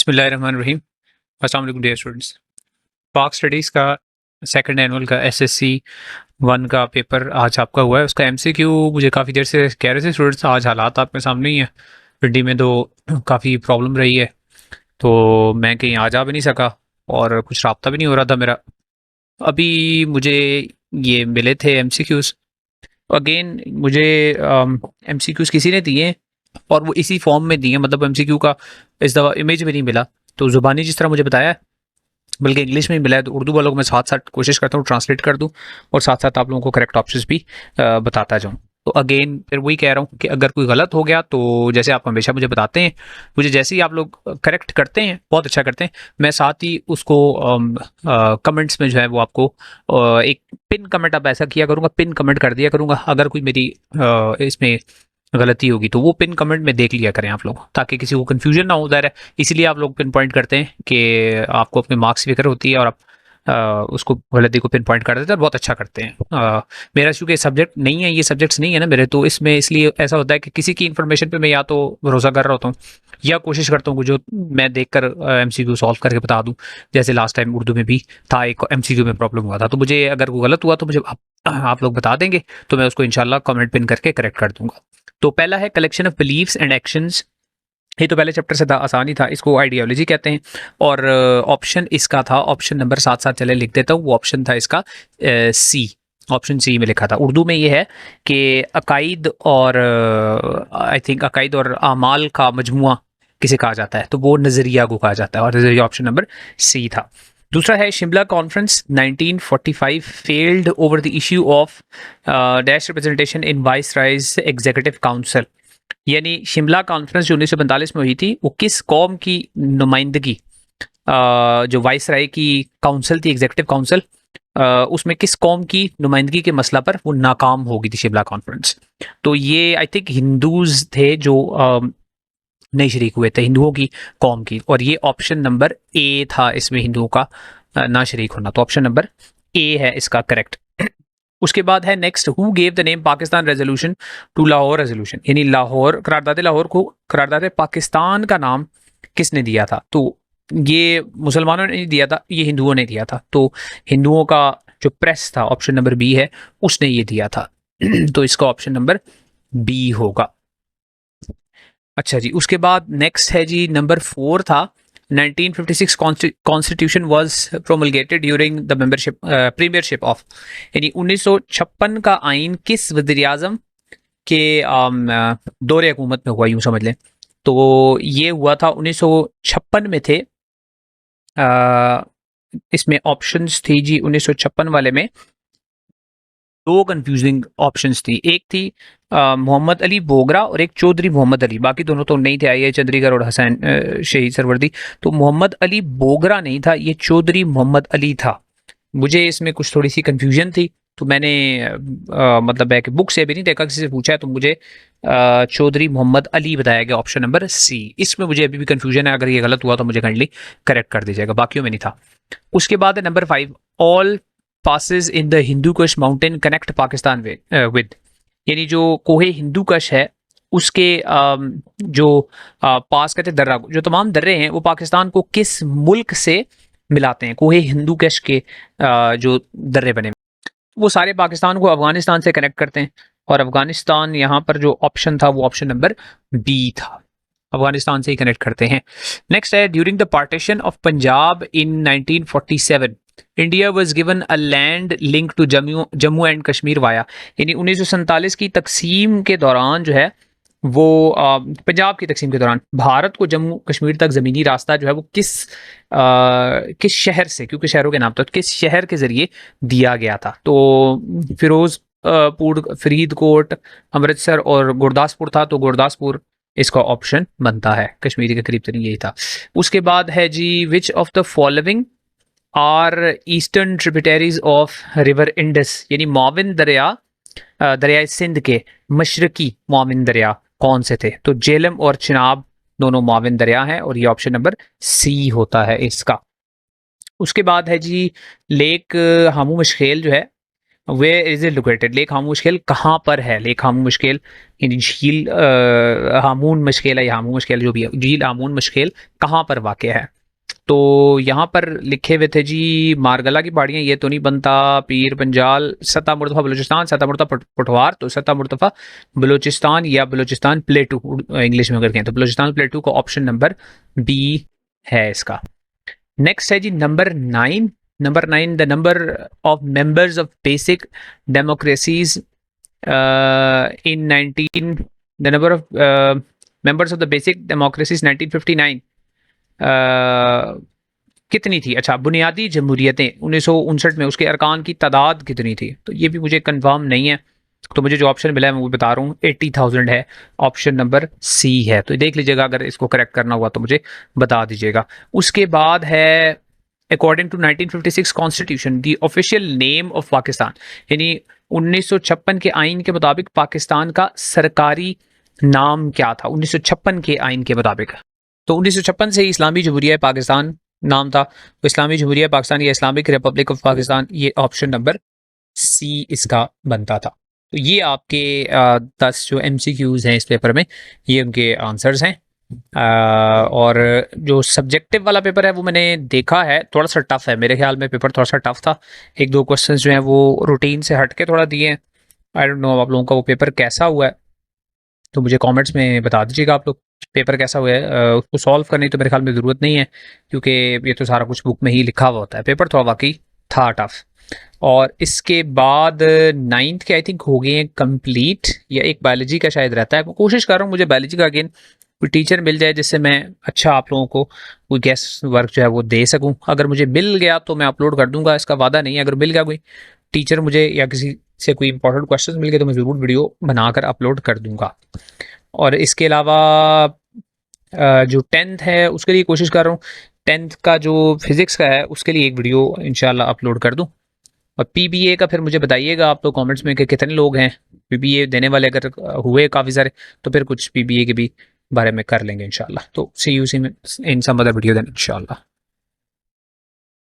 बिस्मिल्लाहिर्रहमानिर्रहीम। अस्सलाम वालेकुम डियर स्टूडेंट्स। पाक स्टडीज़ का सेकंड एनुअल का एसएससी 1 का पेपर आज आपका हुआ है। उसका एमसीक्यू मुझे काफ़ी देर से कह रहे थे स्टूडेंट्स, आज हालात आपके सामने ही है। पिंडी में तो काफ़ी प्रॉब्लम रही है, तो मैं कहीं आ जा भी नहीं सका और कुछ राब्ता भी नहीं हो रहा था मेरा। अभी मुझे ये मिले थे एमसीक्यूज़। अगेन मुझे एमसीक्यूज़ किसी ने दिए और वो इसी फॉर्म में दिए, मतलब एमसीक्यू का इस दफ़ा इमेज में नहीं मिला। तो ज़ुबानी जिस तरह मुझे बताया, बल्कि इंग्लिश में ही मिला है, तो उर्दू वालों को मैं साथ साथ कोशिश करता हूँ ट्रांसलेट कर दूँ और साथ साथ आप लोगों को करेक्ट ऑप्शंस भी बताता जाऊँ। तो अगेन फिर वही कह रहा हूँ कि अगर कोई गलत हो गया तो जैसे आप हमेशा मुझे बताते हैं, मुझे जैसे ही आप लोग करेक्ट करते हैं, बहुत अच्छा करते हैं, मैं साथ ही उसको कमेंट्स में जो है वो आपको एक पिन कमेंट आप ऐसा किया करूँगा, पिन कमेंट कर दिया करूँगा। अगर कोई मेरी इसमें गलती होगी तो वो पिन कमेंट में देख लिया करें आप लोग, ताकि किसी को कंफ्यूजन ना हो। है इसीलिए आप लोग पिन पॉइंट करते हैं कि आपको अपने मार्क्स फिक्र होती है और आप उसको गलती को पिन पॉइंट कर देते हैं और बहुत अच्छा करते हैं। मेरा चूंकि सब्जेक्ट नहीं है, ये सब्जेक्ट्स नहीं है ना मेरे, तो इसमें इसलिए ऐसा होता है कि किसी की इन्फॉर्मेशन पे मैं या तो भरोसा कर रहा होता हूँ या कोशिश करता हूँ कि जो मैं देखकर एमसीक्यू सॉल्व करके बता दूँ। जैसे लास्ट टाइम उर्दू में भी था, एक एमसीक्यू में प्रॉब्लम हुआ था, तो मुझे अगर वो गलत हुआ तो मुझे आप लोग बता देंगे, तो मैं उसको इंशाल्लाह कमेंट पिन करके करेक्ट कर दूंगा। तो पहला है collection of beliefs and actions. ये तो पहले चैप्टर से था, आसानी था, इसको आइडियोलॉजी कहते हैं। और ऑप्शन इसका था, ऑप्शन नंबर साथ साथ चले लिख देता हूँ, वो ऑप्शन था इसका सी। ऑप्शन सी में लिखा था। उर्दू में ये है कि अकाइद और आई थिंक अकाइद और आमाल का मजमुआ किसे कहा जाता है, तो वो नजरिया को कहा जाता है, और नजरिया ऑप्शन नंबर सी था। दूसरा है Shimla conference 1945 failed over the issue of dash representation in vice rise executive council. यानी शिमला कॉन्फ्रेंस जो 1945 में हुई थी, वो किस कौम की नुमाइंदगी, जो वाइस राय की काउंसिल थी, एग्जीक्यूटिव काउंसिल, उसमें किस कौम की नुमाइंदगी के मसला पर वो नाकाम हो गई थी शिमला कॉन्फ्रेंस। तो ये आई थिंक हिंदूज थे जो नहीं शरीक हुए थे, हिंदुओं की कौम की, और ये ऑप्शन नंबर ए था इसमें हिंदुओं का ना शरीक होना, तो ऑप्शन नंबर ए है इसका करेक्ट। उसके बाद है next, who gave the name Pakistan resolution to Lahore resolution. यानी लाहौर, करारदाद लाहौर को करारदाद पाकिस्तान का नाम किसने दिया था? तो ये मुसलमानों ने नहीं दिया था, ये हिंदुओं ने दिया था। तो हिंदुओं का जो प्रेस था, ऑप्शन नंबर बी है, उसने ये दिया था। तो इसका ऑप्शन नंबर बी होगा। अच्छा जी, उसके बाद नेक्स्ट है जी नंबर 4 था, 1956 constitution was promulgated during the membership premiership of. यानी 1956 का आइन किस वज़ीर आज़म के दौरे हुकूमत में हुआ, यूं समझ लें। तो ये हुआ था 1956 में थे। इसमें ऑप्शंस थी जी 1956 वाले में दो कंफ्यूजिंग ऑप्शंस थी। एक थी मोहम्मद अली बोगरा और एक चौधरी मोहम्मद अली, बाकी दोनों तो नहीं थे, आई चंद्रीगढ़ और हसैन शहीद सरवर्दी। तो मोहम्मद अली बोगरा नहीं था, ये चौधरी मोहम्मद अली था। मुझे इसमें कुछ थोड़ी सी कंफ्यूजन थी, तो मैंने मतलब है कि बुक से भी नहीं देखा, किसी से पूछा है, तो मुझे चौधरी मोहम्मद अली बताया गया, ऑप्शन नंबर सी। इसमें मुझे अभी भी कंफ्यूजन है, अगर ये गलत हुआ तो मुझे काइंडली करेक्ट कर दीजिएगा, बाकियों में नहीं था। उसके बाद है number 5, all passes in the Hindu कश माउंटेन कनेक्ट पाकिस्तान विद। यानी जो कोहे हिंदू कश है उसके जो पास कहते दर्रा, जो तमाम दर्रे हैं वो पाकिस्तान को किस मुल्क से मिलाते हैं? कोहे हिंदू कश के जो दर्रे बने वो सारे पाकिस्तान को अफगानिस्तान से कनेक्ट करते हैं, और अफगानिस्तान यहाँ पर जो ऑप्शन था वो ऑप्शन नंबर बी था, अफगानिस्तान से ही कनेक्ट करते हैं। नेक्स्ट है, during the partition of Punjab in 1947 India was given a land link to Jammu and Kashmir via. यानी 1947 की तकसीम के दौरान जो है वो पंजाब की तकसीम के दौरान भारत को जम्मू कश्मीर तक ज़मीनी रास्ता जो है वो किस शहर से, क्योंकि शहरों के नाम था, किस शहर के ज़रिए दिया गया था? तो फिरोजपुर, फरीदकोट, अमृतसर और गुरदासपुर था, तो गुरदासपुर इसका ऑप्शन बनता है, कश्मीरी के करीब तरीन यही था। उसके बाद है जी, which of the following are eastern tributaries of river Indus. यानी माविन दरिया, दरिया सिंध के मशरकी माविन दरिया कौन से थे? तो जेलम और चिनाब दोनों माविन दरिया हैं, और ये ऑप्शन नंबर सी होता है इसका। उसके बाद है जी लेक हामू मशखेल जो है where is it located, lake Hamun Mashkel कहाँ पर है, लेक हामू मुश्किल झील हामून मुश्किल है या हामू मुश्किल जो भी है, झील हामून मुश्किल कहाँ पर वाक़ है। तो यहाँ पर लिखे हुए थे जी मारगला की पहाड़ियाँ, ये तो नहीं बनता, पीर पंजाल, सता मुर्तफ़ा बलूचिस्तान, सता मुर्तफ़ा पठवार, तो सता मुर्तफ़ा बलूचिस्तान या बलूचिस्तान प्लेटू इंग्लिश में अगर कहें तो बलूचिस्तान प्लेटू का ऑप्शन नंबर बी है इसका। नेक्स्ट है जी number 9। Number 9, the number of members of basic democracies in 19, the number of members of the basic democracies 1959 कितनी थी। अच्छा, बुनियादी जमहूरियतें 1959 में उसके अरकान की तादाद कितनी थी, तो ये भी मुझे कंफर्म नहीं है, तो मुझे जो ऑप्शन मिला है मैं वो बता रहा हूँ, 80,000 है, ऑप्शन नंबर सी है। तो देख लीजिएगा, अगर इसको करेक्ट करना हुआ तो मुझे बता दीजिएगा। उसके बाद है according to 1956 constitution the official name of Pakistan, यानी 1956 के आइन के मुताबिक पाकिस्तान का सरकारी नाम क्या था 1956 के आइन के मुताबिक। तो 1956 से इस्लामी जमहूरिया पाकिस्तान नाम था, तो इस्लामी जमहूरिया पाकिस्तान या इस्लामिक रिपब्लिक ऑफ पाकिस्तान, ये ऑप्शन नंबर सी इसका बनता था। तो ये आपके 10 जो MCQs हैं इस पेपर में, ये उनके आंसर्स हैं। और जो सब्जेक्टिव वाला पेपर है वो मैंने देखा है थोड़ा सा टफ है, मेरे ख्याल में पेपर थोड़ा सा टफ था, एक दो क्वेश्चंस जो हैं वो रूटीन से हट के थोड़ा दिए हैं। आई डोंट नो आप लोगों का वो पेपर कैसा हुआ है, तो मुझे कमेंट्स में बता दीजिएगा आप लोग पेपर कैसा हुआ है। उसको सॉल्व करने की तो मेरे ख्याल में ज़रूरत नहीं है, क्योंकि ये तो सारा कुछ बुक में ही लिखा हुआ होता है। पेपर थोड़ा वाकई था टफ। और इसके बाद 9th के आई थिंक हो गए हैं कंप्लीट, या एक बायोलॉजी का शायद रहता है। मैं कोशिश कर रहा हूँ मुझे बायोलॉजी का अगेन कोई टीचर मिल जाए जिससे मैं अच्छा आप लोगों को कोई गेस्ट वर्क जो है वो दे सकूँ। अगर मुझे मिल गया तो मैं अपलोड कर दूंगा, इसका वादा नहीं है। अगर मिल गया कोई टीचर मुझे या किसी से कोई इंपॉर्टेंट क्वेश्चन मिल गए तो मैं ज़रूर वीडियो बनाकर अपलोड कर दूंगा। और इसके अलावा जो 10th है उसके लिए कोशिश कर रहा हूँ 10th का जो फिज़िक्स का है उसके लिए एक वीडियो इंशाल्लाह अपलोड कर दूँ। और PBA का फिर मुझे बताइएगा आप लोग कमेंट्स में कि कितने लोग हैं PBA देने वाले, अगर हुए काफ़ी सारे तो फिर कुछ PBA के भी बारे में कर लेंगे इंशाल्लाह। तो see you see in some other video then इंशाल्लाह।